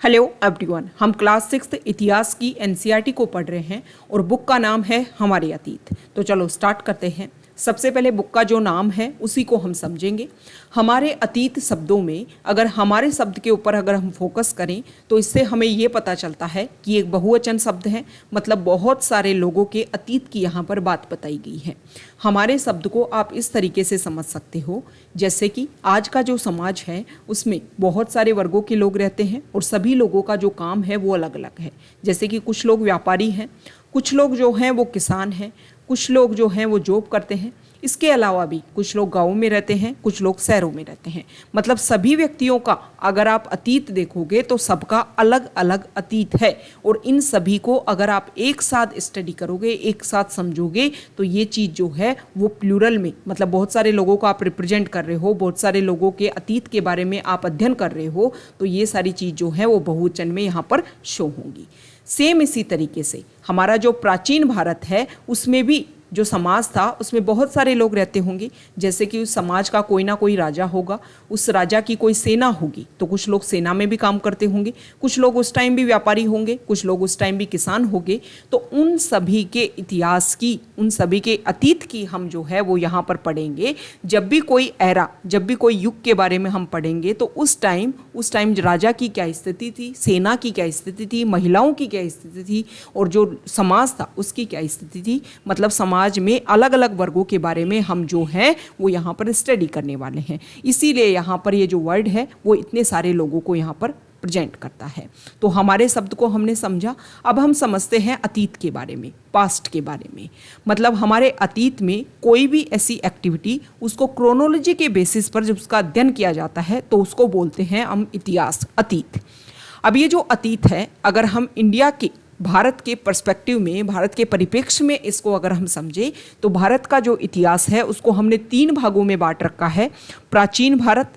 Hello everyone, हम class 6 इतिहास की एनसीईआरटी को पढ़ रहे हैं और बुक का नाम है हमारे अतीत। तो चलो स्टार्ट करते हैं। सबसे पहले बुक का जो नाम है उसी को हम समझेंगे। हमारे अतीत शब्दों में अगर हमारे शब्द के ऊपर अगर हम फोकस करें तो इससे हमें ये पता चलता है कि एक बहुवचन शब्द है, मतलब बहुत सारे लोगों के अतीत की यहाँ पर बात बताई गई है। हमारे शब्द को आप इस तरीके से समझ सकते हो जैसे कि आज का जो समाज है उसमें बहुत सारे वर्गों के लोग रहते हैं और सभी लोगों का जो काम है वो अलग अलग है। जैसे कि कुछ लोग व्यापारी हैं, कुछ लोग जो हैं वो किसान हैं, कुछ लोग जो हैं वो जॉब करते हैं। इसके अलावा भी कुछ लोग गाँव में रहते हैं, कुछ लोग शहरों में रहते हैं। मतलब सभी व्यक्तियों का अगर आप अतीत देखोगे तो सबका अलग अलग अतीत है और इन सभी को अगर आप एक साथ स्टडी करोगे, एक साथ समझोगे तो ये चीज़ जो है वो प्लूरल में, मतलब बहुत सारे लोगों को आप रिप्रेजेंट कर रहे हो, बहुत सारे लोगों के अतीत के बारे में आप अध्ययन कर रहे हो, तो ये सारी चीज़ जो है वो बहुवचन में यहाँ पर शो होंगी। सेम इसी तरीके से हमारा जो प्राचीन भारत है उसमें भी जो समाज था उसमें बहुत सारे लोग रहते होंगे। जैसे कि उस समाज का कोई ना कोई राजा होगा, उस राजा की कोई सेना होगी, तो कुछ लोग सेना में भी काम करते होंगे, कुछ लोग उस टाइम भी व्यापारी होंगे, कुछ लोग उस टाइम भी किसान होंगे। तो उन सभी के इतिहास की, उन सभी के अतीत की हम जो है वो यहाँ पर पढ़ेंगे। जब भी कोई एरा, जब भी कोई युग के बारे में हम पढ़ेंगे तो उस टाइम राजा की क्या स्थिति थी, सेना की क्या स्थिति थी, महिलाओं की क्या स्थिति थी और जो समाज था उसकी क्या स्थिति थी। मतलब समाज में अलग अलग वर्गों के बारे में हम जो है वो यहाँ पर स्टडी करने वाले हैं। इसीलिए यहाँ पर ये जो वर्ड है वो इतने सारे लोगों को यहाँ पर प्रेजेंट करता है। तो हमारे शब्द को हमने समझा। अब हम समझते हैं अतीत के बारे में, पास्ट के बारे में। मतलब हमारे अतीत में कोई भी ऐसी एक्टिविटी, उसको क्रोनोलॉजी के बेसिस पर जब उसका अध्ययन किया जाता है तो उसको बोलते हैं हम इतिहास, अतीत। अब ये जो अतीत है, अगर हम इंडिया के, भारत के पर्सपेक्टिव में, भारत के परिप्रेक्ष्य में इसको अगर हम समझें तो भारत का जो इतिहास है उसको हमने 3 भागों में बांट रखा है। प्राचीन भारत,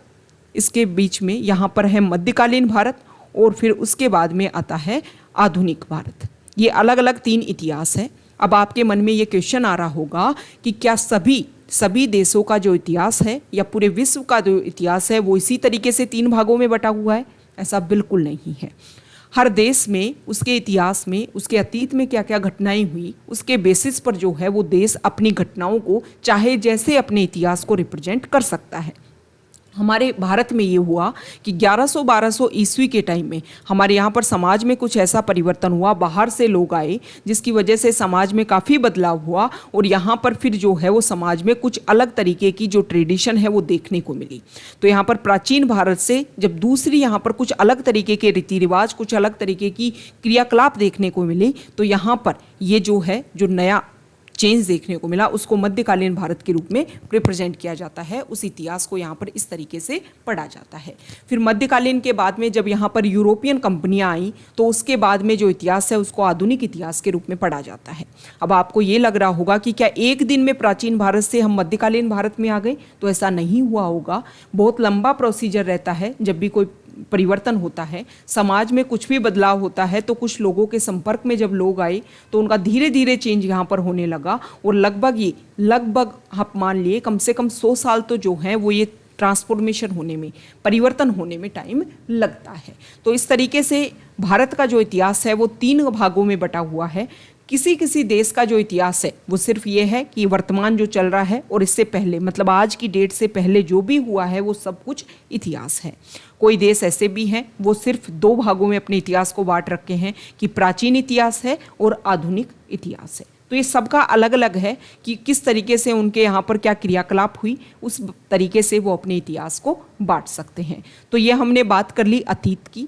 इसके बीच में यहाँ पर है मध्यकालीन भारत और फिर उसके बाद में आता है आधुनिक भारत। ये अलग अलग 3 इतिहास है। अब आपके मन में ये क्वेश्चन आ रहा होगा कि क्या सभी देशों का जो इतिहास है या पूरे विश्व का जो इतिहास है वो इसी तरीके से 3 भागों में बटा हुआ है? ऐसा बिल्कुल नहीं है। हर देश में, उसके इतिहास में, उसके अतीत में क्या क्या घटनाएं हुई, उसके बेसिस पर जो है वो देश अपनी घटनाओं को चाहे जैसे अपने इतिहास को रिप्रेजेंट कर सकता है। हमारे भारत में ये हुआ कि 1100-1200 ईस्वी के टाइम में हमारे यहाँ पर समाज में कुछ ऐसा परिवर्तन हुआ, बाहर से लोग आए जिसकी वजह से समाज में काफ़ी बदलाव हुआ और यहाँ पर फिर जो है वो समाज में कुछ अलग तरीके की जो ट्रेडिशन है वो देखने को मिली। तो यहाँ पर प्राचीन भारत से जब दूसरी यहाँ पर कुछ अलग तरीके के रीति रिवाज, कुछ अलग तरीके की क्रियाकलाप देखने को मिली, तो यहाँ पर ये जो है जो नया चेंज देखने को मिला उसको मध्यकालीन भारत के रूप में रिप्रेजेंट किया जाता है। उस इतिहास को यहाँ पर इस तरीके से पढ़ा जाता है। फिर मध्यकालीन के बाद में जब यहाँ पर यूरोपियन कंपनियाँ आई तो उसके बाद में जो इतिहास है उसको आधुनिक इतिहास के रूप में पढ़ा जाता है। अब आपको ये लग रहा होगा कि क्या एक दिन में प्राचीन भारत से हम मध्यकालीन भारत में आ गए? तो ऐसा नहीं हुआ होगा। बहुत लंबा प्रोसीजर रहता है। जब भी कोई परिवर्तन होता है, समाज में कुछ भी बदलाव होता है तो कुछ लोगों के संपर्क में जब लोग आए तो उनका धीरे धीरे चेंज यहाँ पर होने लगा और लगभग आप मान लिए कम से कम 100 साल तो जो है वो ये ट्रांसफॉर्मेशन होने में, परिवर्तन होने में टाइम लगता है। तो इस तरीके से भारत का जो इतिहास है वो 3 भागों में बटा हुआ है। किसी किसी देश का जो इतिहास है वो सिर्फ ये है कि वर्तमान जो चल रहा है और इससे पहले, मतलब आज की डेट से पहले जो भी हुआ है वो सब कुछ इतिहास है। कोई देश ऐसे भी हैं वो सिर्फ 2 भागों में अपने इतिहास को बांट रखे हैं कि प्राचीन इतिहास है और आधुनिक इतिहास है। तो ये सबका अलग अलग है कि किस तरीके से उनके यहाँ पर क्या क्रियाकलाप हुई, उस तरीके से वो अपने इतिहास को बांट सकते हैं। तो ये हमने बात कर ली अतीत की।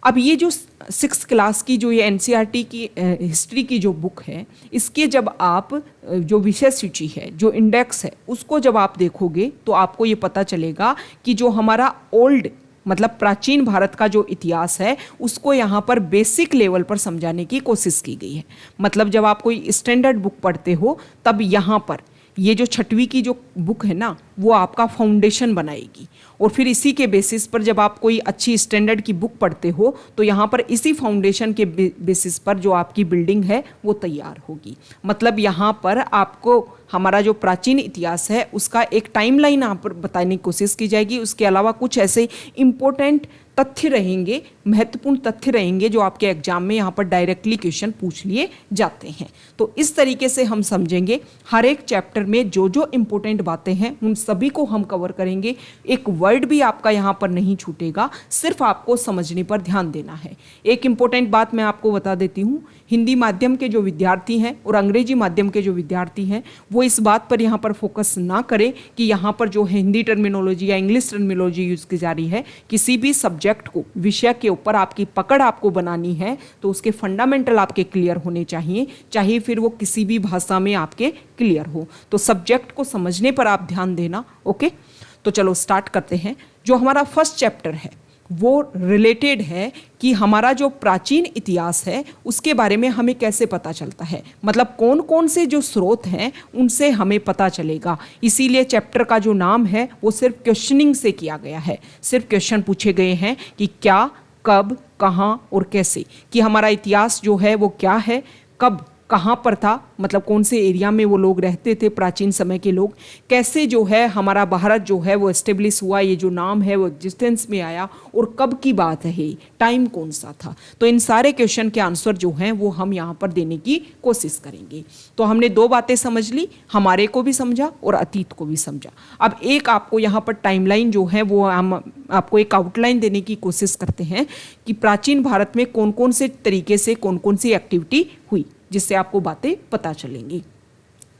अब ये जो 6th क्लास की जो ये एनसीईआरटी की हिस्ट्री की जो बुक है, इसके जब आप जो विषय सूची है, जो इंडेक्स है, उसको जब आप देखोगे तो आपको ये पता चलेगा कि जो हमारा ओल्ड, मतलब प्राचीन भारत का जो इतिहास है उसको यहाँ पर बेसिक लेवल पर समझाने की कोशिश की गई है। मतलब जब आप कोई स्टैंडर्ड बुक पढ़ते हो तब यहाँ पर ये जो 6वीं की जो बुक है ना वो आपका फाउंडेशन बनाएगी और फिर इसी के बेसिस पर जब आप कोई अच्छी स्टैंडर्ड की बुक पढ़ते हो तो यहाँ पर इसी फाउंडेशन के बेसिस पर जो आपकी बिल्डिंग है वो तैयार होगी। मतलब यहाँ पर आपको हमारा जो प्राचीन इतिहास है उसका एक टाइमलाइन यहाँ पर बताने की कोशिश की जाएगी। उसके अलावा कुछ ऐसे इम्पोर्टेंट तथ्य रहेंगे, महत्वपूर्ण तथ्य रहेंगे जो आपके एग्जाम में यहाँ पर डायरेक्टली क्वेश्चन पूछ लिए जाते हैं। तो इस तरीके से हम समझेंगे, हर एक चैप्टर में जो जो इंपॉर्टेंट बातें हैं उन सभी को हम कवर करेंगे। एक वर्ड भी आपका यहाँ पर नहीं छूटेगा, सिर्फ आपको समझने पर ध्यान देना है। एक इंपॉर्टेंट बात मैं आपको बता देती हूँ, हिंदी माध्यम के जो विद्यार्थी हैं और अंग्रेजी माध्यम के जो विद्यार्थी हैं वो इस बात पर यहाँ पर फोकस ना करें कि यहाँ पर जो है हिंदी टर्मिनोलॉजी या इंग्लिश टर्मिनोलॉजी यूज़ की जा रही है। किसी भी सब्जेक्ट को, विषय के ऊपर आपकी पकड़ आपको बनानी है तो उसके फंडामेंटल आपके क्लियर होने चाहिए, चाहे फिर वो किसी भी भाषा में आपके क्लियर हो। तो सब्जेक्ट को समझने पर आप ध्यान देना। ओके, तो चलो स्टार्ट करते हैं। जो हमारा फर्स्ट चैप्टर है वो रिलेटेड है कि हमारा जो प्राचीन इतिहास है उसके बारे में हमें कैसे पता चलता है, मतलब कौन कौन से जो स्रोत हैं उनसे हमें पता चलेगा। इसीलिए चैप्टर का जो नाम है वो सिर्फ क्वेश्चनिंग से किया गया है, सिर्फ क्वेश्चन पूछे गए हैं कि क्या, कब, कहाँ और कैसे, कि हमारा इतिहास जो है वो क्या है, कब, कहाँ पर था, मतलब कौन से एरिया में वो लोग रहते थे प्राचीन समय के लोग, कैसे जो है हमारा भारत जो है वो एस्टेब्लिश हुआ, ये जो नाम है वो एग्जिस्टेंस में आया, और कब की बात है, टाइम कौन सा था। तो इन सारे क्वेश्चन के आंसर जो हैं वो हम यहाँ पर देने की कोशिश करेंगे। तो हमने दो बातें समझ ली, हमारे को भी समझा और अतीत को भी समझा। अब एक आपको यहाँ पर टाइमलाइन जो है वो हम आपको एक आउटलाइन देने की कोशिश करते हैं कि प्राचीन भारत में कौन कौन से तरीके से कौन कौन सी एक्टिविटी हुई, जिससे आपको बातें पता चलेंगी।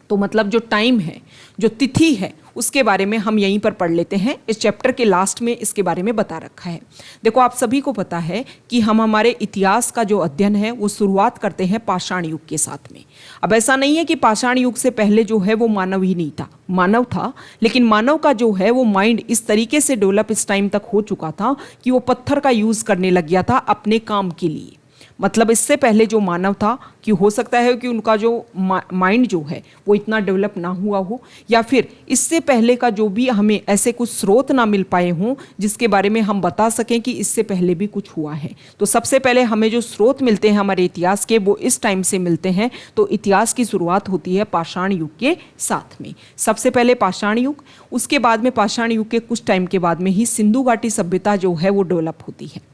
तो मतलब जो टाइम है, जो तिथि है, उसके बारे में हम यहीं पर पढ़ लेते हैं। इस चैप्टर के लास्ट में इसके बारे में बता रखा है। देखो, आप सभी को पता है कि हम हमारे इतिहास का जो अध्ययन है वो शुरुआत करते हैं पाषाण युग के साथ में। अब ऐसा नहीं है कि पाषाण युग से पहले जो है वो मानव ही नहीं था, मानव था, लेकिन मानव का जो है वो माइंड इस तरीके से डेवलप इस टाइम तक हो चुका था कि वो पत्थर का यूज़ करने लग गया था अपने काम के लिए। मतलब इससे पहले जो मानव था कि हो सकता है कि उनका जो माइंड जो है वो इतना डेवलप ना हुआ हो, या फिर इससे पहले का जो भी हमें ऐसे कुछ स्रोत ना मिल पाए हों जिसके बारे में हम बता सकें कि इससे पहले भी कुछ हुआ है। तो सबसे पहले हमें जो स्रोत मिलते हैं हमारे इतिहास के वो इस टाइम से मिलते हैं। तो इतिहास की शुरुआत होती है पाषाण युग के साथ में। सबसे पहले पाषाण युग, उसके बाद में पाषाण युग के कुछ टाइम के बाद में ही सिंधु घाटी सभ्यता जो है वो डेवलप होती है।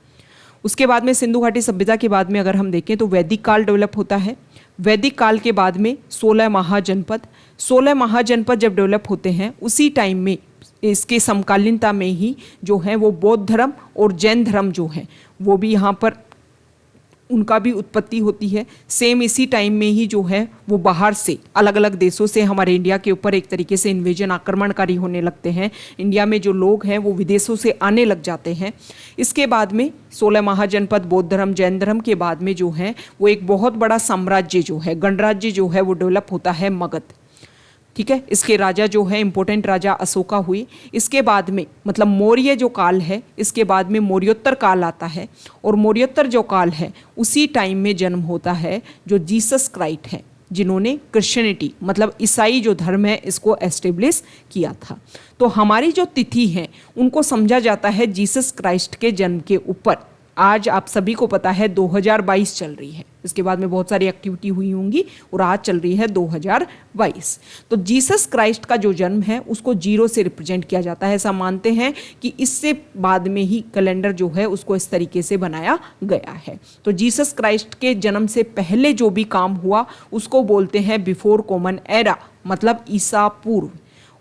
उसके बाद में सिंधु घाटी सभ्यता के बाद में अगर हम देखें तो वैदिक काल डेवलप होता है। वैदिक काल के बाद में 16 महाजनपद, 16 महाजनपद जब डेवलप होते हैं उसी टाइम में इसके समकालीनता में ही जो है वो बौद्ध धर्म और जैन धर्म जो है वो भी यहाँ पर उनका भी उत्पत्ति होती है। सेम इसी टाइम में ही जो है वो बाहर से अलग अलग देशों से हमारे इंडिया के ऊपर एक तरीके से इन्वेजन, आक्रमणकारी होने लगते हैं। इंडिया में जो लोग हैं वो विदेशों से आने लग जाते हैं। इसके बाद में 16 महाजनपद, बौद्ध धर्म, जैन धर्म के बाद में जो है वो एक बहुत बड़ा साम्राज्य जो है, गणराज्य जो है वो डेवलप होता है मगध। ठीक है, इसके राजा जो है इंपॉर्टेंट राजा अशोका हुई। इसके बाद में मतलब मौर्य जो काल है, इसके बाद में मौर्योत्तर काल आता है, और मौर्योत्तर जो काल है उसी टाइम में जन्म होता है जो जीसस क्राइस्ट है, जिन्होंने क्रिश्चियनिटी मतलब ईसाई जो धर्म है इसको एस्टेब्लिश किया था। तो हमारी जो तिथि है उनको समझा जाता है जीसस क्राइस्ट के जन्म के ऊपर। आज आप सभी को पता है 2022 चल रही है, इसके बाद में बहुत सारी एक्टिविटी हुई होंगी और आज चल रही है 2022। तो जीसस क्राइस्ट का जो जन्म है उसको 0 से रिप्रेजेंट किया जाता है। ऐसा मानते हैं कि इससे बाद में ही कैलेंडर जो है उसको इस तरीके से बनाया गया है। तो जीसस क्राइस्ट के जन्म से पहले जो भी काम हुआ उसको बोलते हैं बिफोर कॉमन एरा, मतलब ईसा पूर्व।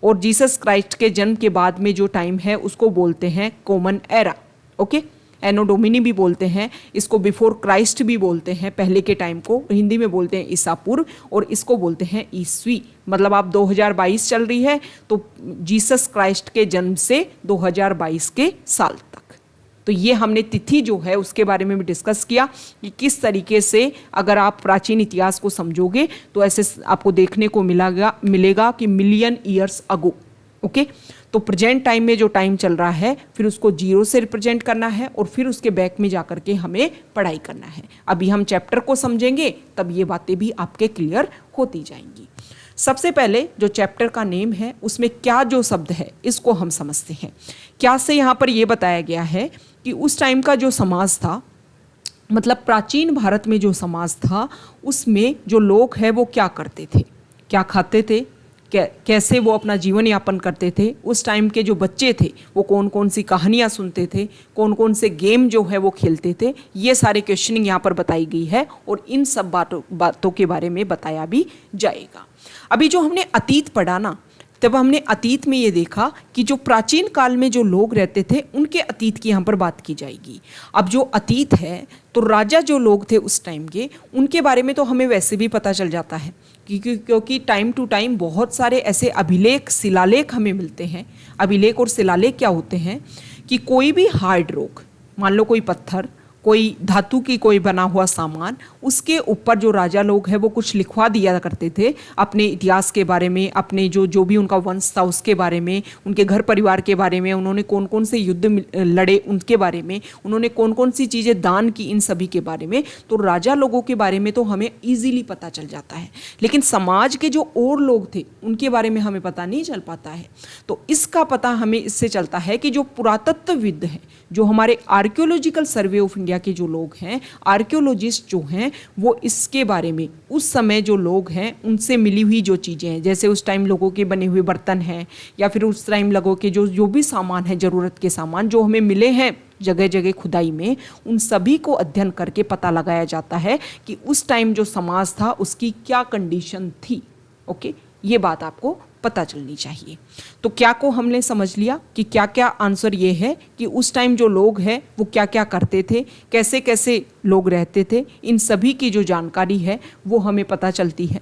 और जीसस क्राइस्ट के जन्म के बाद में जो टाइम है उसको बोलते हैं कॉमन एरा। ओके, एनो डोमिनी भी बोलते हैं इसको, बिफोर क्राइस्ट भी बोलते हैं, पहले के टाइम को हिंदी में बोलते हैं ईसा पूर्व, और इसको बोलते हैं ईस्वी। मतलब आप 2022 चल रही है तो जीसस क्राइस्ट के जन्म से 2022 के साल तक। तो ये हमने तिथि जो है उसके बारे में भी डिस्कस किया कि किस तरीके से अगर आप प्राचीन इतिहास को समझोगे तो ऐसे आपको देखने को मिलेगा कि मिलियन ईयर्स अगो। ओके, तो प्रेजेंट टाइम में जो टाइम चल रहा है फिर उसको 0 से रिप्रेजेंट करना है और फिर उसके बैक में जाकर के हमें पढ़ाई करना है। अभी हम चैप्टर को समझेंगे तब ये बातें भी आपके क्लियर होती जाएंगी। सबसे पहले जो चैप्टर का नेम है उसमें क्या जो शब्द है इसको हम समझते हैं। क्या से यहाँ पर ये बताया गया है कि उस टाइम का जो समाज था, मतलब प्राचीन भारत में जो समाज था उसमें जो लोग हैं वो क्या करते थे, क्या खाते थे, कैसे वो अपना जीवन यापन करते थे, उस टाइम के जो बच्चे थे वो कौन कौन सी कहानियाँ सुनते थे, कौन कौन से गेम जो है वो खेलते थे, ये सारे क्वेश्चनिंग यहाँ पर बताई गई है और इन सब बातों के बारे में बताया भी जाएगा। अभी जो हमने अतीत पढ़ा ना, तब हमने अतीत में ये देखा कि जो प्राचीन काल में जो लोग रहते थे उनके अतीत की यहाँ पर बात की जाएगी। अब जो अतीत है तो राजा जो लोग थे उस टाइम के, उनके बारे में तो हमें वैसे भी पता चल जाता है क्योंकि टाइम टू टाइम बहुत सारे ऐसे अभिलेख शिलालेख हमें मिलते हैं। अभिलेख और शिलालेख क्या होते हैं कि कोई भी हार्ड रॉक, मान लो कोई पत्थर, कोई धातु की कोई बना हुआ सामान, उसके ऊपर जो राजा लोग हैं वो कुछ लिखवा दिया करते थे अपने इतिहास के बारे में, अपने जो भी उनका वंश था उसके बारे में, उनके घर परिवार के बारे में, उन्होंने कौन कौन से युद्ध लड़े उनके बारे में, उन्होंने कौन कौन सी चीज़ें दान की, इन सभी के बारे में। तो राजा लोगों के बारे में तो हमें ईजिली पता चल जाता है, लेकिन समाज के जो और लोग थे उनके बारे में हमें पता नहीं चल पाता है। तो इसका पता हमें इससे चलता है कि जो पुरातत्वविद हैं, जो हमारे आर्कियोलॉजिकल सर्वे ऑफ इंडिया के जो लोग हैं, आर्कियोलॉजिस्ट जो हैं, वो इसके बारे में उस समय जो लोग हैं उनसे मिली हुई जो चीज़ें हैं, जैसे उस टाइम लोगों के बने हुए बर्तन हैं या फिर उस टाइम लोगों के जो भी सामान है, ज़रूरत के सामान जो हमें मिले हैं जगह जगह खुदाई में, उन सभी को अध्ययन करके पता लगाया जाता है कि उस टाइम जो समाज था उसकी क्या कंडीशन थी। ओके, ये बात आपको पता चलनी चाहिए। तो क्या को हमने समझ लिया कि क्या क्या आंसर ये है कि उस टाइम जो लोग हैं वो क्या क्या करते थे, कैसे कैसे लोग रहते थे, इन सभी की जो जानकारी है वो हमें पता चलती है।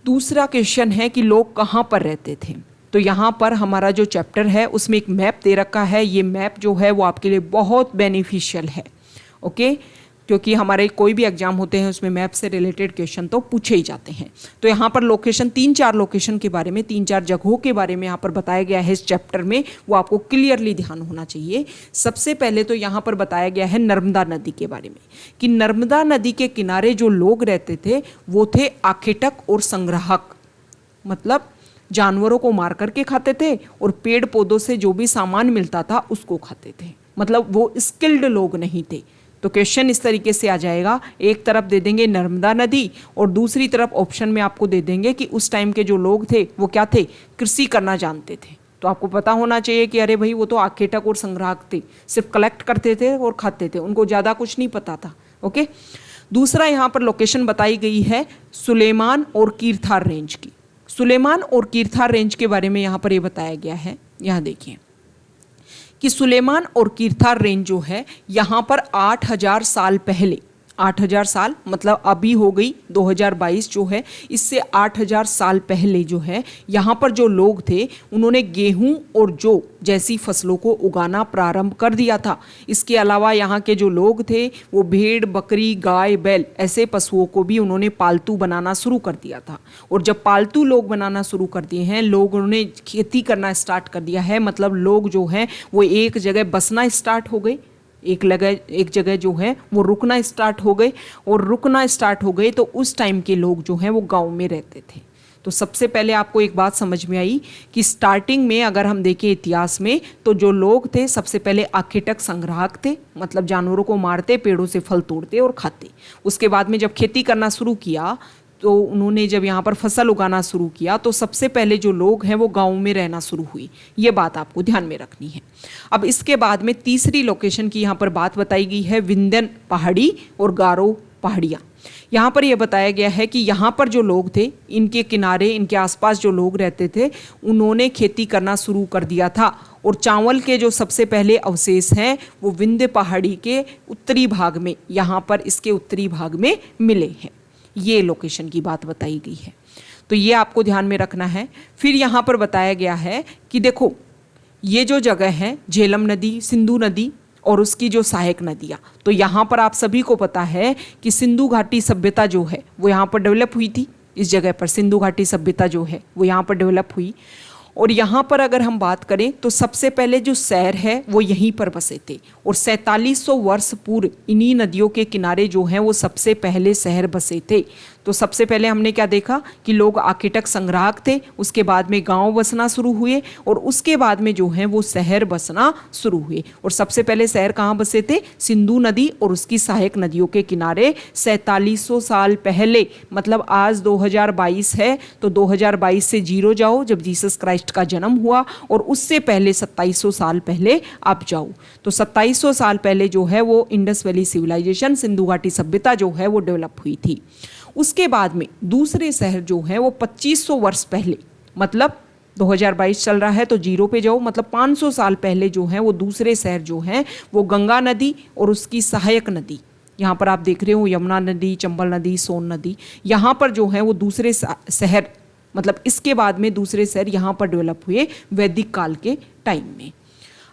दूसरा क्वेश्चन है कि लोग कहाँ पर रहते थे। तो यहाँ पर हमारा जो चैप्टर है उसमें एक मैप दे रखा है। ये मैप जो है वो आपके लिए बहुत बेनिफिशियल है। ओके, क्योंकि हमारे कोई भी एग्जाम होते हैं उसमें मैप से रिलेटेड क्वेश्चन तो पूछे ही जाते हैं। तो यहाँ पर लोकेशन, 3-4 लोकेशन के बारे में, 3-4 जगहों के बारे में यहाँ पर बताया गया है इस चैप्टर में, वो आपको क्लियरली ध्यान होना चाहिए। सबसे पहले तो यहाँ पर बताया गया है नर्मदा नदी के बारे में कि नर्मदा नदी के किनारे जो लोग रहते थे वो थे आखेटक और संग्राहक, मतलब जानवरों को मार करके खाते थे और पेड़ पौधों से जो भी सामान मिलता था उसको खाते थे, मतलब वो स्किल्ड लोग नहीं थे। तो क्वेश्चन इस तरीके से आ जाएगा, एक तरफ दे देंगे नर्मदा नदी और दूसरी तरफ ऑप्शन में आपको दे देंगे कि उस टाइम के जो लोग थे वो क्या थे, कृषि करना जानते थे। तो आपको पता होना चाहिए कि अरे भाई वो तो आखेटक और संग्राहक थे, सिर्फ कलेक्ट करते थे और खाते थे, उनको ज़्यादा कुछ नहीं पता था। ओके, दूसरा यहाँ पर लोकेशन बताई गई है सुलेमान और कीर्थार रेंज की। सुलेमान और कीर्थार रेंज के बारे में यहाँ पर ये बताया गया है। यहाँ देखिए कि सुलेमान और कीर्थार रेंज जो है यहाँ पर 8000 साल पहले, 8000 साल मतलब अभी हो गई 2022 जो है, इससे 8000 साल पहले जो है यहाँ पर जो लोग थे उन्होंने गेहूं और जौ जैसी फसलों को उगाना प्रारंभ कर दिया था। इसके अलावा यहाँ के जो लोग थे वो भेड़, बकरी, गाय, बैल ऐसे पशुओं को भी उन्होंने पालतू बनाना शुरू कर दिया था। और जब पालतू लोग बनाना शुरू कर दिए हैं, लोगों ने खेती करना स्टार्ट कर दिया है, मतलब लोग जो हैं वो एक जगह बसना स्टार्ट हो गए, एक जगह जो है वो रुकना स्टार्ट हो गए, और रुकना स्टार्ट हो गए तो उस टाइम के लोग जो हैं वो गांव में रहते थे। तो सबसे पहले आपको एक बात समझ में आई कि स्टार्टिंग में अगर हम देखें इतिहास में तो जो लोग थे सबसे पहले आखेटक संग्राहक थे, मतलब जानवरों को मारते, पेड़ों से फल तोड़ते और खाते। उसके बाद में जब खेती करना शुरू किया तो उन्होंने जब यहाँ पर फसल उगाना शुरू किया तो सबसे पहले जो लोग हैं वो गाँव में रहना शुरू हुई। ये बात आपको ध्यान में रखनी है। अब इसके बाद में तीसरी लोकेशन की यहाँ पर बात बताई गई है विंध्यन पहाड़ी और गारो पहाड़ियाँ। यहाँ पर यह बताया गया है कि यहाँ पर जो लोग थे, इनके किनारे, इनके आसपास जो लोग रहते थे, उन्होंने खेती करना शुरू कर दिया था। और चावल के जो सबसे पहले अवशेष हैं वो विंध्य पहाड़ी के उत्तरी भाग में, यहाँ पर इसके उत्तरी भाग में मिले हैं। ये लोकेशन की बात बताई गई है, तो ये आपको ध्यान में रखना है। फिर यहाँ पर बताया गया है कि देखो ये जो जगह है झेलम नदी, सिंधु नदी और उसकी जो सहायक नदियाँ, तो यहाँ पर आप सभी को पता है कि सिंधु घाटी सभ्यता जो है वो यहाँ पर डेवलप हुई थी। इस जगह पर सिंधु घाटी सभ्यता जो है वो यहाँ पर डेवलप हुई। और यहाँ पर अगर हम बात करें तो सबसे पहले जो शहर है वो यहीं पर बसे थे, और 4700 वर्ष पूर्व इन्हीं नदियों के किनारे जो हैं वो सबसे पहले शहर बसे थे। तो सबसे पहले हमने क्या देखा कि लोग आर्किटेक्ट संग्राहक थे, उसके बाद में गांव बसना शुरू हुए और उसके बाद में जो है वो शहर बसना शुरू हुए। और सबसे पहले शहर कहाँ बसे थे? सिंधु नदी और उसकी सहायक नदियों के किनारे 4700 साल पहले, मतलब आज 2022 है तो 2022 से जीरो जाओ जब जीसस क्राइस्ट का जन्म हुआ, और उससे पहले 2700 साल पहले आप जाओ तो 2700 साल पहले जो है वो इंडस वैली सिविलाइजेशन, सिंधु घाटी सभ्यता जो है वो डेवलप हुई थी। उसके बाद में दूसरे शहर जो है वो 2500 वर्ष पहले, मतलब 2022 चल रहा है तो जीरो पे जाओ, मतलब 500 साल पहले जो है वो दूसरे शहर जो है वो गंगा नदी और उसकी सहायक नदी, यहाँ पर आप देख रहे हो यमुना नदी, चंबल नदी, सोन नदी, यहाँ पर जो है वो दूसरे शहर, मतलब इसके बाद में दूसरे शहर यहाँ पर डेवलप हुए वैदिक काल के टाइम में।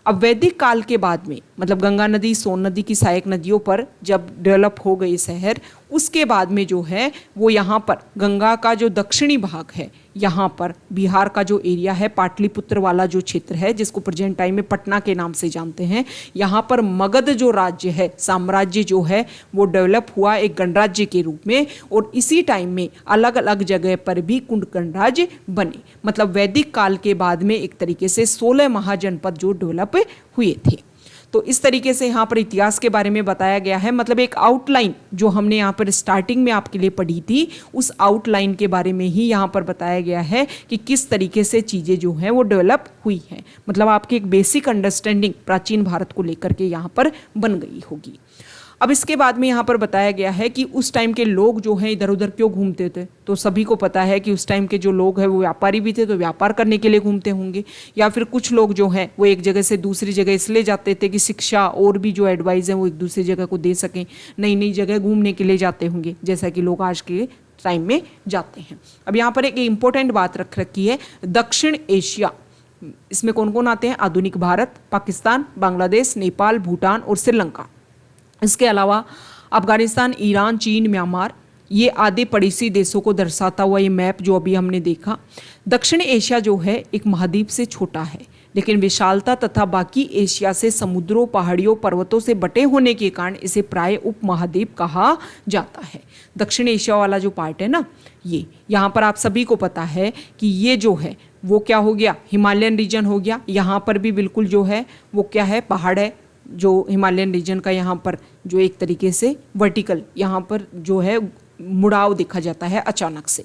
अब वैदिक काल के बाद में, मतलब गंगा नदी, सोन नदी की सहायक नदियों पर जब डेवलप हो गए शहर, उसके बाद में जो है वो यहाँ पर गंगा का जो दक्षिणी भाग है, यहाँ पर बिहार का जो एरिया है, पाटलिपुत्र वाला जो क्षेत्र है जिसको प्रेजेंट टाइम में पटना के नाम से जानते हैं, यहाँ पर मगध जो राज्य है, साम्राज्य जो है वो डेवलप हुआ एक गणराज्य के रूप में, और इसी टाइम में अलग अलग जगह पर भी कुंड गणराज्य बने। मतलब वैदिक काल के बाद में एक तरीके से 16 महाजनपद जो डेवलप हुए थे। तो इस तरीके से यहाँ पर इतिहास के बारे में बताया गया है, मतलब एक आउटलाइन जो हमने यहाँ पर स्टार्टिंग में आपके लिए पढ़ी थी, उस आउटलाइन के बारे में ही यहाँ पर बताया गया है कि किस तरीके से चीज़ें जो हैं वो डेवलप हुई हैं। मतलब आपकी एक बेसिक अंडरस्टैंडिंग प्राचीन भारत को लेकर के यहाँ पर बन गई होगी। अब इसके बाद में यहाँ पर बताया गया है कि उस टाइम के लोग जो हैं इधर उधर क्यों घूमते थे। तो सभी को पता है कि उस टाइम के जो लोग हैं वो व्यापारी भी थे, तो व्यापार करने के लिए घूमते होंगे, या फिर कुछ लोग जो हैं वो एक जगह से दूसरी जगह इसलिए जाते थे कि शिक्षा और भी जो एडवाइस है वो एक दूसरी जगह को दे सकें, नई नई जगह घूमने के लिए जाते होंगे, जैसा कि लोग आज के टाइम में जाते हैं। अब यहाँ पर एक इम्पोर्टेंट बात रख रखी है, दक्षिण एशिया, इसमें कौन कौन आते हैं? आधुनिक भारत, पाकिस्तान, बांग्लादेश, नेपाल, भूटान और श्रीलंका। इसके अलावा अफगानिस्तान, ईरान, चीन, म्यांमार, ये आदि पड़ोसी देशों को दर्शाता हुआ ये मैप जो अभी हमने देखा। दक्षिण एशिया जो है एक महाद्वीप से छोटा है, लेकिन विशालता तथा बाकी एशिया से समुद्रों, पहाड़ियों, पर्वतों से बटे होने के कारण इसे प्राय उपमहाद्वीप कहा जाता है। दक्षिण एशिया वाला जो पार्ट है ना, ये यहाँ पर आप सभी को पता है कि ये जो है वो क्या हो गया? हिमालयन रीजन हो गया। यहाँ पर भी बिल्कुल जो है वो क्या है? पहाड़ है, जो हिमालयन रीजन का यहाँ पर जो एक तरीके से वर्टिकल यहाँ पर जो है मुड़ाव देखा जाता है अचानक से।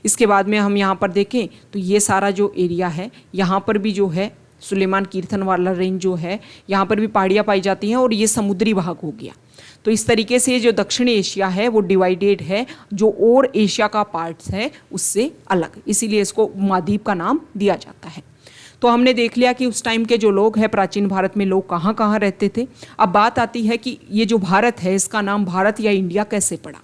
इसके बाद में हम यहाँ पर देखें तो ये सारा जो एरिया है, यहाँ पर भी जो है सुलेमान कीर्तन वाला रेंज जो है, यहाँ पर भी पहाड़ियाँ पाई जाती हैं, और ये समुद्री भाग हो गया। तो इस तरीके से जो दक्षिण एशिया है वो डिवाइडेड है, जो और एशिया का पार्ट्स है उससे अलग, इसीलिए इसको उपमहाद्वीप का नाम दिया जाता है। तो हमने देख लिया कि उस टाइम के जो लोग हैं प्राचीन भारत में लोग कहाँ कहाँ रहते थे। अब बात आती है कि ये जो भारत है इसका नाम भारत या इंडिया कैसे पड़ा।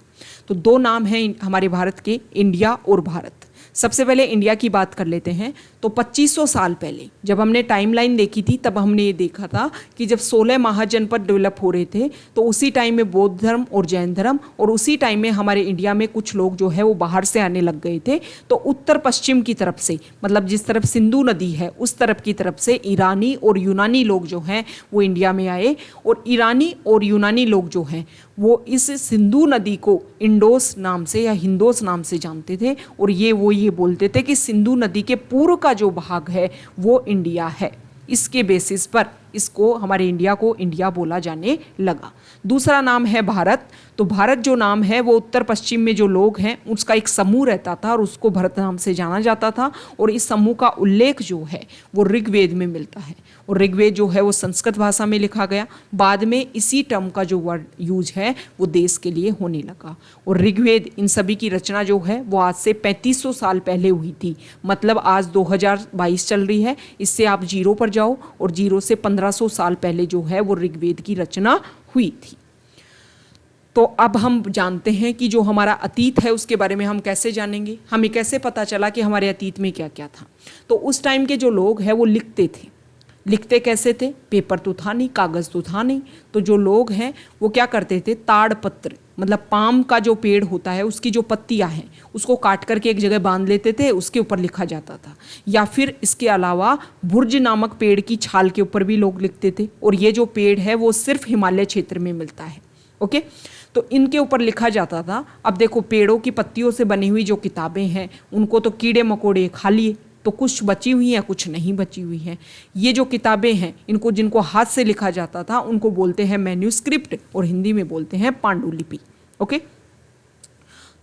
तो दो नाम हैं हमारे भारत के, इंडिया और भारत। सबसे पहले इंडिया की बात कर लेते हैं। तो 2500 साल पहले जब हमने टाइमलाइन देखी थी तब हमने ये देखा था कि जब 16 महाजनपद डेवलप हो रहे थे तो उसी टाइम में बौद्ध धर्म और जैन धर्म, और उसी टाइम में हमारे इंडिया में कुछ लोग जो है वो बाहर से आने लग गए थे। तो उत्तर पश्चिम की तरफ से, मतलब जिस तरफ सिंधु नदी है उस तरफ की तरफ से ईरानी और यूनानी लोग जो हैं वो इंडिया में आए, और ईरानी और यूनानी लोग जो हैं वो इस सिंधु नदी को इंडोस नाम से या हिंदोस नाम से जानते थे, और ये बोलते थे कि सिंधु नदी के पूर्व का जो भाग है वो इंडिया है। इसके बेसिस पर इसको, हमारे इंडिया को इंडिया बोला जाने लगा। दूसरा नाम है भारत। तो भारत जो नाम है वो उत्तर पश्चिम में जो लोग हैं उसका एक समूह रहता था और उसको भारत नाम से जाना जाता था, और इस समूह का उल्लेख जो है वो ऋग्वेद में मिलता है, और ऋग्वेद जो है वो संस्कृत भाषा में लिखा गया। बाद में इसी टर्म का जो वर्ड यूज है वो देश के लिए होने लगा, और ऋग्वेद इन सभी की रचना जो है वो आज से 3500 साल पहले हुई थी। मतलब आज 2022 चल रही है, इससे आप जीरो पर जाओ और जीरो से 1500 साल पहले जो है वो ऋग्वेद की रचना हुई थी। तो अब हम जानते हैं कि जो हमारा अतीत है उसके बारे में हम कैसे जानेंगे, हमें कैसे पता चला कि हमारे अतीत में क्या क्या था। तो उस टाइम के जो लोग हैं वो लिखते थे। लिखते कैसे थे? पेपर तो था नहीं, कागज़ तो था नहीं, तो जो लोग हैं वो क्या करते थे, ताड़पत्र, मतलब पाम का जो पेड़ होता है उसकी जो पत्तियां हैं उसको काट करके एक जगह बांध लेते थे, उसके ऊपर लिखा जाता था। या फिर इसके अलावा भुर्ज नामक पेड़ की छाल के ऊपर भी लोग लिखते थे, और ये जो पेड़ है वो सिर्फ हिमालय क्षेत्र में मिलता है। ओके। तो इनके ऊपर लिखा जाता था। अब देखो, पेड़ों की पत्तियों से बनी हुई जो किताबें हैं उनको तो कीड़े मकोड़े खा लिए, तो कुछ बची हुई हैं, कुछ नहीं बची हुई हैं। ये जो किताबें हैं इनको, जिनको हाथ से लिखा जाता था, उनको बोलते हैं मैन्यूस्क्रिप्ट और हिंदी में बोलते हैं पांडुलिपि। ओके।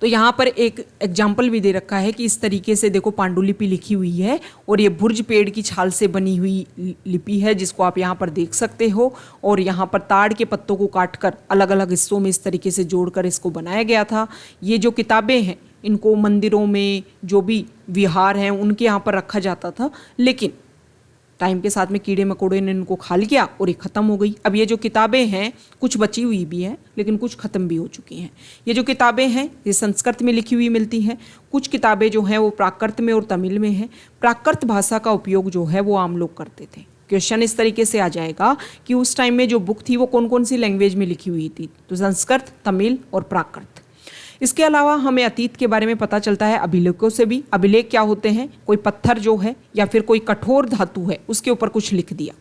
तो यहाँ पर एक एग्जाम्पल भी दे रखा है कि इस तरीके से देखो पांडुलिपि लिखी हुई है, और ये भुर्ज पेड़ की छाल से बनी हुई लिपि है जिसको आप यहाँ पर देख सकते हो। और यहाँ पर ताड़ के पत्तों को काटकर अलग अलग हिस्सों में इस तरीके से जोड़कर इसको बनाया गया था। ये जो किताबें हैं इनको मंदिरों में, जो भी विहार हैं उनके यहाँ पर रखा जाता था, लेकिन टाइम के साथ में कीड़े मकोड़े ने इनको खा लिया और ये ख़त्म हो गई। अब ये जो किताबें हैं कुछ बची हुई भी हैं, लेकिन कुछ ख़त्म भी हो चुकी हैं। ये जो किताबें हैं ये संस्कृत में लिखी हुई मिलती हैं, कुछ किताबें जो हैं वो प्राकृत में और तमिल में हैं। प्राकृत भाषा का उपयोग जो है वो आम लोग करते थे। क्वेश्चन इस तरीके से आ जाएगा कि उस टाइम में जो बुक थी वो कौन कौन सी लैंग्वेज में लिखी हुई थी, तो संस्कृत, तमिल और प्राकृत। इसके अलावा हमें अतीत के बारे में पता चलता है अभिलेखों से भी। अभिलेख क्या होते हैं? कोई पत्थर जो है या फिर कोई कठोर धातु है उसके ऊपर कुछ लिख दिया।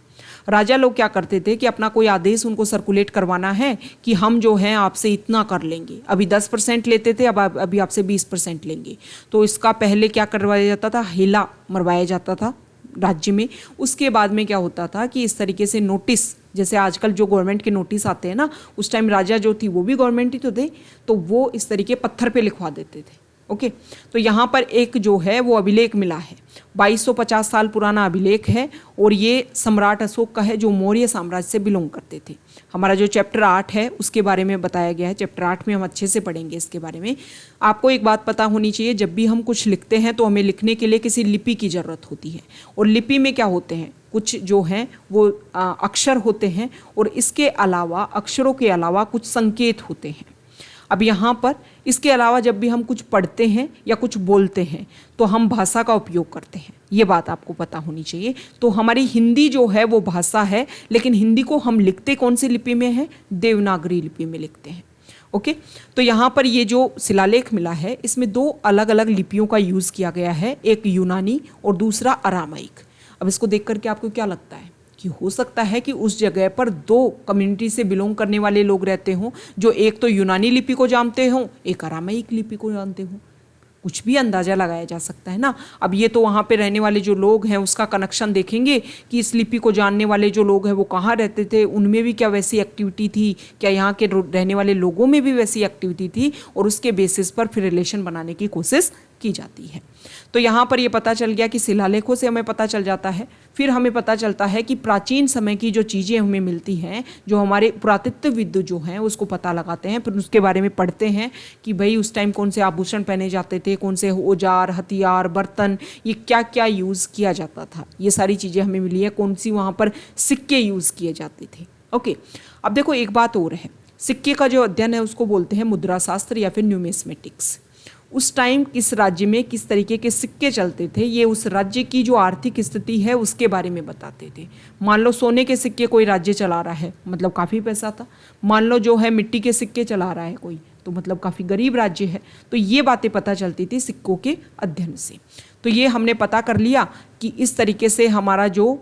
राजा लोग क्या करते थे कि अपना कोई आदेश उनको सर्कुलेट करवाना है कि हम जो है आपसे इतना कर लेंगे। अभी 10% लेते थे, अब अभी आपसे 20% लेंगे। तो इसका पहले क्या करवाया जाता था? हेला मरवाया जाता था राज्य में। उसके बाद में क्या होता था कि इस तरीके से नोटिस, जैसे आजकल जो गवर्नमेंट के नोटिस आते हैं ना, उस टाइम राजा जो थी वो भी गवर्नमेंट ही तो थे, तो वो इस तरीके पत्थर पे लिखवा देते थे। ओके। तो यहाँ पर एक जो है वो अभिलेख मिला है, 2250 साल पुराना अभिलेख है, और ये सम्राट अशोक का है जो मौर्य साम्राज्य से बिलोंग करते थे। हमारा जो चैप्टर 8 है उसके बारे में बताया गया है। चैप्टर 8 में हम अच्छे से पढ़ेंगे इसके बारे में। आपको एक बात पता होनी चाहिए, जब भी हम कुछ लिखते हैं तो हमें लिखने के लिए किसी लिपि की ज़रूरत होती है, और लिपि में क्या होते हैं, कुछ जो हैं वो अक्षर होते हैं, और इसके अलावा अक्षरों के अलावा कुछ संकेत होते हैं। अब यहाँ पर इसके अलावा जब भी हम कुछ पढ़ते हैं या कुछ बोलते हैं तो हम भाषा का उपयोग करते हैं, ये बात आपको पता होनी चाहिए। तो हमारी हिंदी जो है वो भाषा है, लेकिन हिंदी को हम लिखते कौन सी लिपि में है? देवनागरी लिपि में लिखते हैं। ओके। तो यहाँ पर ये जो शिलालेख मिला है इसमें 2 अलग अलग लिपियों का यूज़ किया गया है, एक यूनानी और दूसरा अरामाइक। अब इसको देख करके आपको क्या लगता है कि हो सकता है कि उस जगह पर 2 कम्युनिटी से बिलोंग करने वाले लोग रहते हों, जो एक तो यूनानी लिपि को जानते हों, एक अरामाइक लिपि को जानते हों? कुछ भी अंदाज़ा लगाया जा सकता है ना। अब ये तो वहाँ पे रहने वाले जो लोग हैं उसका कनेक्शन देखेंगे कि इस लिपि को जानने वाले जो लोग हैं वो कहाँ रहते थे, उनमें भी क्या वैसी एक्टिविटी थी, क्या यहाँ के रहने वाले लोगों में भी वैसी एक्टिविटी थी, और उसके बेसिस पर फिर रिलेशन बनाने की कोशिश की जाती है। तो यहाँ पर ये पता चल गया कि शिलालेखों से हमें पता चल जाता है। फिर हमें पता चलता है कि प्राचीन समय की जो चीज़ें हमें मिलती हैं, जो हमारे पुरातत्वविद जो हैं उसको पता लगाते हैं, फिर उसके बारे में पढ़ते हैं कि भाई उस टाइम कौन से आभूषण पहने जाते थे, कौन से औजार, हथियार, बर्तन, ये क्या क्या यूज़ किया जाता था, ये सारी चीज़ें हमें मिली है। कौन सी वहाँ पर सिक्के यूज़ किए जाते थे। ओके। अब देखो एक बात और है, सिक्के का जो अध्ययन है उसको बोलते हैं मुद्रा शास्त्र या फिर न्यूमिस्मेटिक्स। उस टाइम किस राज्य में किस तरीके के सिक्के चलते थे, ये उस राज्य की जो आर्थिक स्थिति है उसके बारे में बताते थे। मान लो सोने के सिक्के कोई राज्य चला रहा है, मतलब काफ़ी पैसा था। मान लो जो है मिट्टी के सिक्के चला रहा है कोई, तो मतलब काफ़ी गरीब राज्य है। तो ये बातें पता चलती थी सिक्कों के अध्ययन से। तो ये हमने पता कर लिया कि इस तरीके से हमारा जो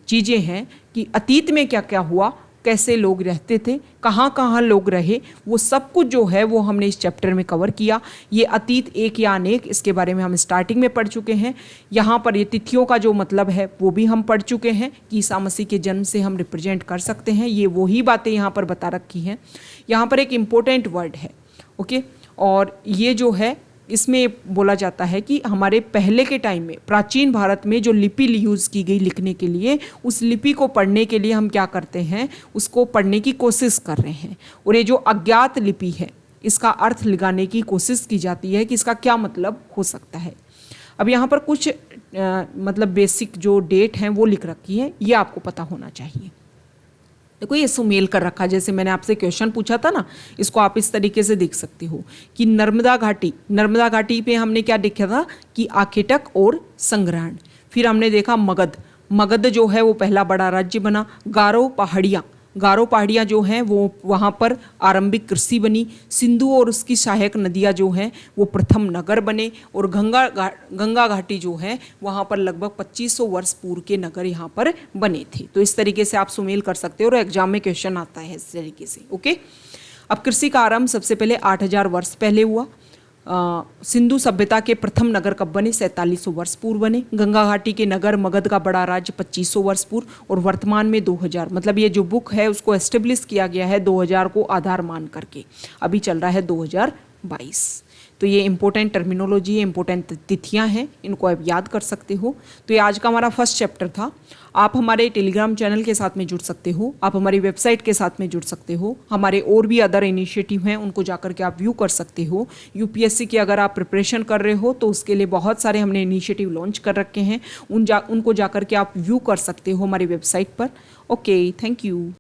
चीज़ें हैं कि अतीत में क्या क्या हुआ, कैसे लोग रहते थे, कहाँ कहाँ लोग रहे, वो सब कुछ जो है वो हमने इस चैप्टर में कवर किया। ये अतीत एक या अनेक, इसके बारे में हम स्टार्टिंग में पढ़ चुके हैं। यहाँ पर ये तिथियों का जो मतलब है वो भी हम पढ़ चुके हैं कि ईसा मसीह के जन्म से हम रिप्रेजेंट कर सकते हैं। ये वही बातें यहाँ पर बता रखी हैं। यहाँ पर एक इम्पोर्टेंट वर्ड है, ओके, और ये जो है इसमें बोला जाता है कि हमारे पहले के टाइम में प्राचीन भारत में जो लिपि यूज़ की गई लिखने के लिए, उस लिपि को पढ़ने के लिए हम क्या करते हैं, उसको पढ़ने की कोशिश कर रहे हैं। और ये जो अज्ञात लिपि है इसका अर्थ लगाने की कोशिश की जाती है कि इसका क्या मतलब हो सकता है। अब यहाँ पर कुछ मतलब बेसिक जो डेट हैं वो लिख रखी है, ये आपको पता होना चाहिए। देखो ये सुमेल कर रखा, जैसे मैंने आपसे क्वेश्चन पूछा था ना, इसको आप इस तरीके से देख सकते हो कि नर्मदा घाटी पे हमने क्या देखा था कि आखेटक और संग्रहण। फिर हमने देखा मगध जो है वो पहला बड़ा राज्य बना। गारो पहाड़ियाँ, गारो पहाड़ियाँ जो हैं वो वहाँ पर आरंभिक कृषि बनी। सिंधु और उसकी सहायक नदियाँ जो हैं वो प्रथम नगर बने। और गंगा घाटी जो है वहाँ पर लगभग 2500 वर्ष पूर्व के नगर यहाँ पर बने थे। तो इस तरीके से आप सुमेल कर सकते हो और एग्जाम में क्वेश्चन आता है इस तरीके से। ओके, अब कृषि का आरंभ सबसे पहले 8000 वर्ष पहले हुआ। सिंधु सभ्यता के प्रथम नगर कब बने? 4700 वर्ष पूर्व बने। गंगा घाटी के नगर मगध का बड़ा राज्य 2500 वर्ष पूर्व। और वर्तमान में 2000, मतलब ये जो बुक है उसको एस्टेब्लिश किया गया है 2000 को आधार मान करके। अभी चल रहा है 2022। तो ये इंपॉर्टेंट टर्मिनोलॉजी है, इंपॉर्टेंट तिथियां हैं, इनको आप याद कर सकते हो। तो ये आज का हमारा फर्स्ट चैप्टर था। आप हमारे टेलीग्राम चैनल के साथ में जुड़ सकते हो, आप हमारी वेबसाइट के साथ में जुड़ सकते हो। हमारे और भी अदर इनिशिएटिव हैं, उनको जाकर के आप व्यू कर सकते हो। यूपीएससी की अगर आप प्रिपरेशन कर रहे हो तो उसके लिए बहुत सारे हमने इनिशिएटिव लॉन्च कर रखे हैं, उनको जाकर के आप व्यू कर सकते हो हमारी वेबसाइट पर। Okay, thank you.